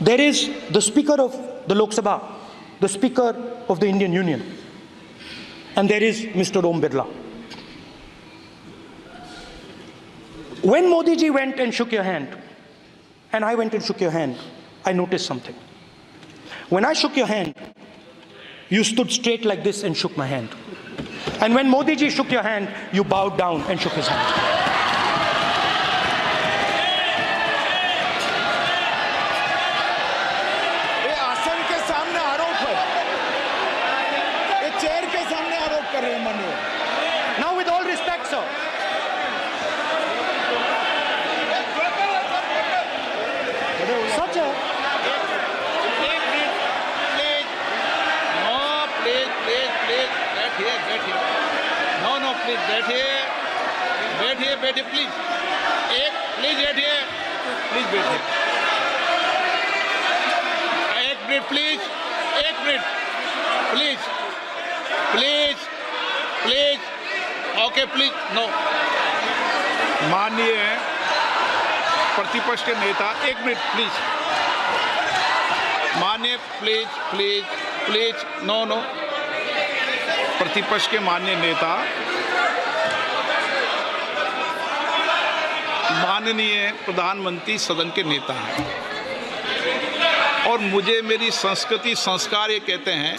There is the Speaker of the Lok Sabha, the Speaker of the Indian Union, and there is Mr. Om Birla. When Modi ji went and shook your hand, and I went and shook your hand, I noticed something. When I shook your hand, you stood straight like this and shook my hand. And when Modi ji shook your hand, you bowed down and shook his hand. ये आसन के सामने आरोप है, ये chair के सामने आरोप कर रहे हैं माननीय। Now with all respect, sir. Such a... बैठिए प्लीज, प्लीज बैठिए, प्लीज बैठिए, एक मिनट प्लीज, एक minute please, please please, okay please, no. माननीय प्रतिपक्ष के नेता, एक मिनट प्लीज, माननीय please please please, no no. प्रतिपक्ष के माननीय नेता, माननीय प्रधानमंत्री सदन के नेता हैं और मुझे मेरी संस्कृति संस्कार ये कहते हैं,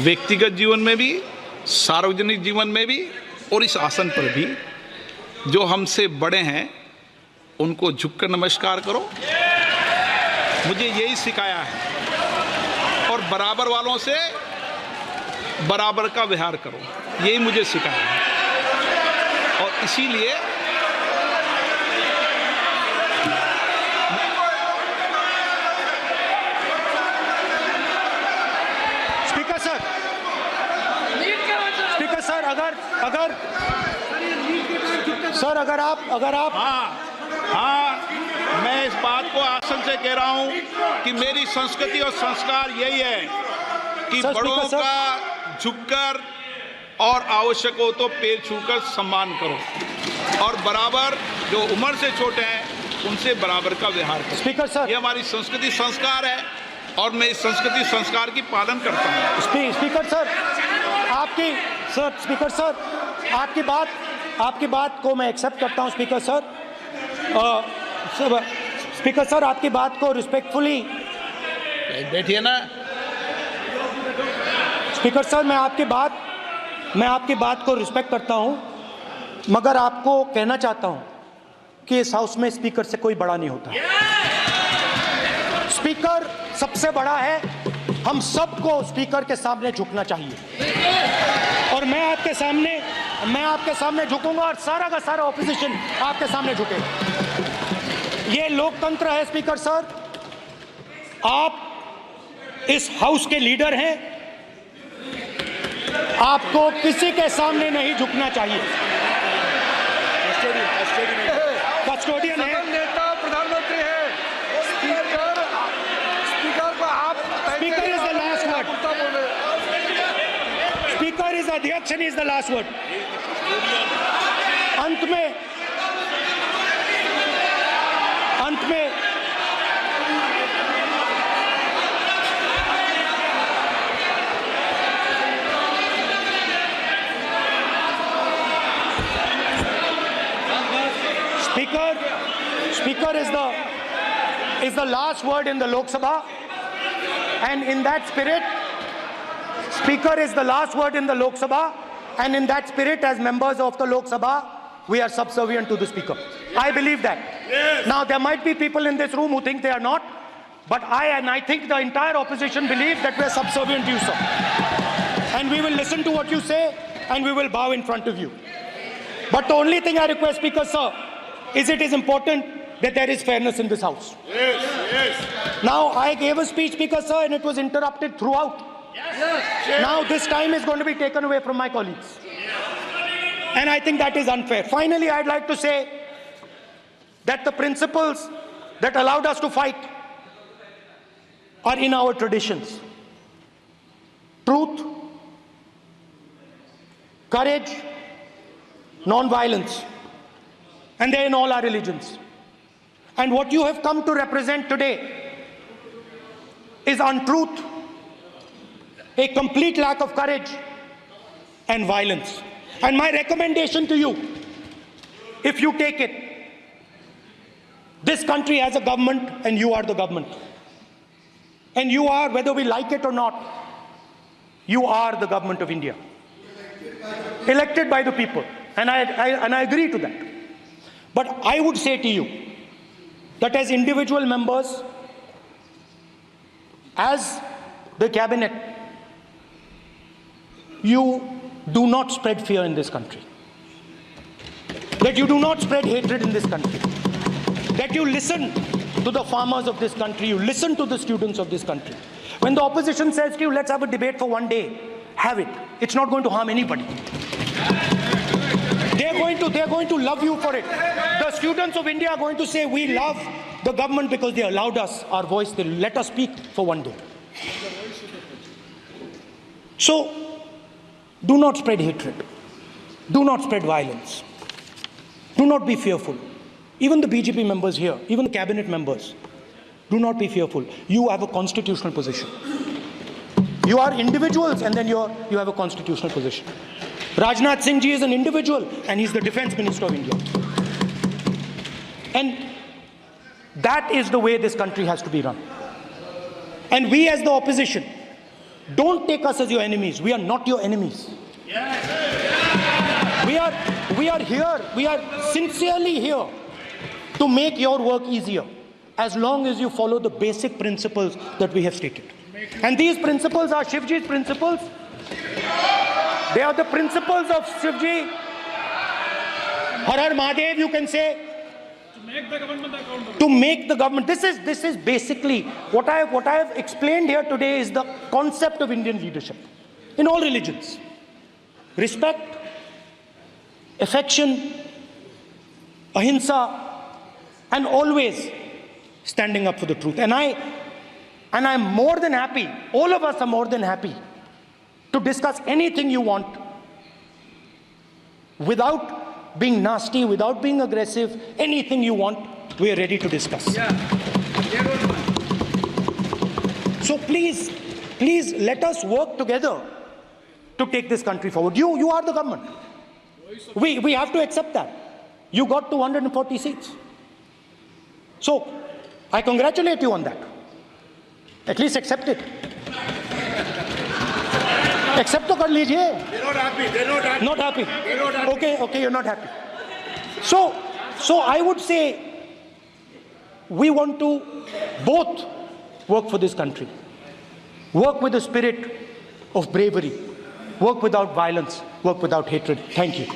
व्यक्तिगत जीवन में भी, सार्वजनिक जीवन में भी और इस आसन पर भी, जो हमसे बड़े हैं उनको झुककर नमस्कार करो। मुझे यही सिखाया है और बराबर वालों से बराबर का व्यवहार करो, यही मुझे सिखाया है। और इसीलिए अगर आप हाँ, मैं इस बात को आसन से कह रहा हूं कि मेरी संस्कृति और संस्कार यही है कि बड़ों का झुककर और आवश्यक हो तो पैर छूकर सम्मान करो और बराबर जो उम्र से छोटे हैं उनसे बराबर का व्यवहार करो। स्पीकर सर, ये हमारी संस्कृति संस्कार है और मैं इस संस्कृति संस्कार की पालन करता हूँ। स्पीकर सर, आपकी बात को मैं एक्सेप्ट करता हूँ। स्पीकर सर, आपकी बात को रिस्पेक्टफुली, बैठिए ना। स्पीकर सर, मैं आपकी बात को रिस्पेक्ट करता हूं, मगर आपको कहना चाहता हूं कि इस हाउस में स्पीकर से कोई बड़ा नहीं होता। स्पीकर सबसे बड़ा है, हम सबको स्पीकर के सामने झुकना चाहिए और मैं आपके सामने झुकूंगा और सारा का सारा ऑपोजिशन आपके सामने झुकेगा। ये लोकतंत्र है। स्पीकर सर, आप इस हाउस के लीडर हैं, आपको किसी के सामने नहीं झुकना चाहिए। कस्टोडियन है, नेता प्रधानमंत्री है, स्पीकर को आप, speaker is the last word, speaker is अध्यक्ष and is the last word. अंत में Speaker is the last word in the Lok Sabha, and in that spirit, Speaker is the last word in the Lok Sabha, and in that spirit, as members of the Lok Sabha, we are subservient to the Speaker. I believe that. Yes. Now, there might be people in this room who think they are not, but I think the entire opposition believes that we are subservient to you, sir. And we will listen to what you say, and we will bow in front of you. But the only thing I request, Speaker, sir, is it is important that there is fairness in this house. Yes, yes. Now, I gave a speech, Speaker, sir, and it was interrupted throughout. Yes. Now, this time is going to be taken away from my colleagues. And I think that is unfair. Finally, I'd like to say that the principles that allowed us to fight are in our traditions. Truth, courage, non-violence. And they're in all our religions. And what you have come to represent today is untruth, a complete lack of courage, and violence. And my recommendation to you, if you take it, this country has a government and you are the government. And you are, whether we like it or not, you are the government of India. Elected by the people. And I agree to that. But I would say to you that as individual members, as the cabinet, you do not spread fear in this country. That you do not spread hatred in this country. That you listen to the farmers of this country, you listen to the students of this country. When the opposition says to you, let's have a debate for one day, have it. It's not going to harm anybody. They're going to love you for it. The students of India are going to say, we love the government because they allowed us our voice, they let us speak for one day. So, do not spread hatred. Do not spread violence. Do not be fearful. Even the BJP members here, even the cabinet members, do not be fearful. You have a constitutional position. You are individuals and then you have a constitutional position. Rajnath Singh ji is an individual and he's the Defense Minister of India. And that is the way this country has to be run. And we as the opposition, don't take us as your enemies. We are not your enemies. We are here, we are sincerely here to make your work easier, as long as you follow the basic principles that we have stated. And these principles are Shivji's principles. They are the principles of Shivji. Har Har Mahadev, you can say. To make the government accountable. To make the government. This is basically what I have explained here today is the concept of Indian leadership in all religions. Respect, affection, ahimsa, and always standing up for the truth. And I'm more than happy, all of us are more than happy to discuss anything you want without being nasty, without being aggressive. Anything you want, we are ready to discuss. So please let us work together to take this country forward. You are the government. We have to accept that. You got 240 seats. So, I congratulate you on that. At least accept it. Accept to kar lijiye. They're not happy. They're not happy. Not happy. They're not happy. Okay, you're not happy. So I would say we want to both work for this country. Work with the spirit of bravery. Work without violence. Work without hatred. Thank you.